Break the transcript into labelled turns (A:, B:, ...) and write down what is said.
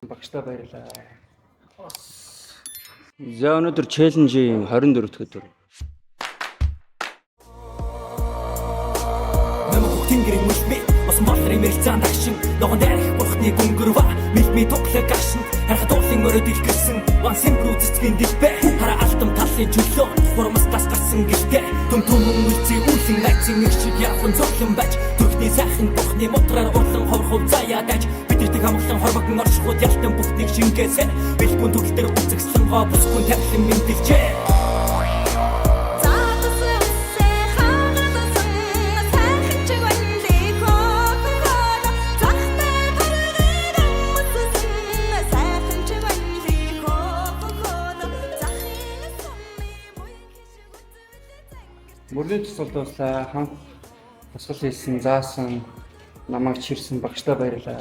A: Багштай баярлаа. За өнөөдөр челленжийн 24 дахь өдөр.
B: Тэнгэрийн үлми бас малрын мэрцаан дагшин ногоон дайрах бурхны гүнгэрва мэлми тоглог гашин харахад уулын өрөөд илгэсэн ван симпрүү цэцгийн дилбэ хараа алтан талын чөлөө формас тас гарсан гэлтэй төм төмөн үлцээ үлэн найцын нэг шиг явхан зоглон байж төрхний сайхан бурхны мотроор урлан ховрхов заяа даж бидэртэг амглан хорвогн оршихуд ялтан бүхнийг шингээсэ бэлгүүн төгөлтөр үзэгсэн гоо бүсгүүн тавилан мэндэлжээ.
A: Мөрлийн тусалд хамт тусгал хийсэн, заасан, намайг чирсэн багштай баярлаа.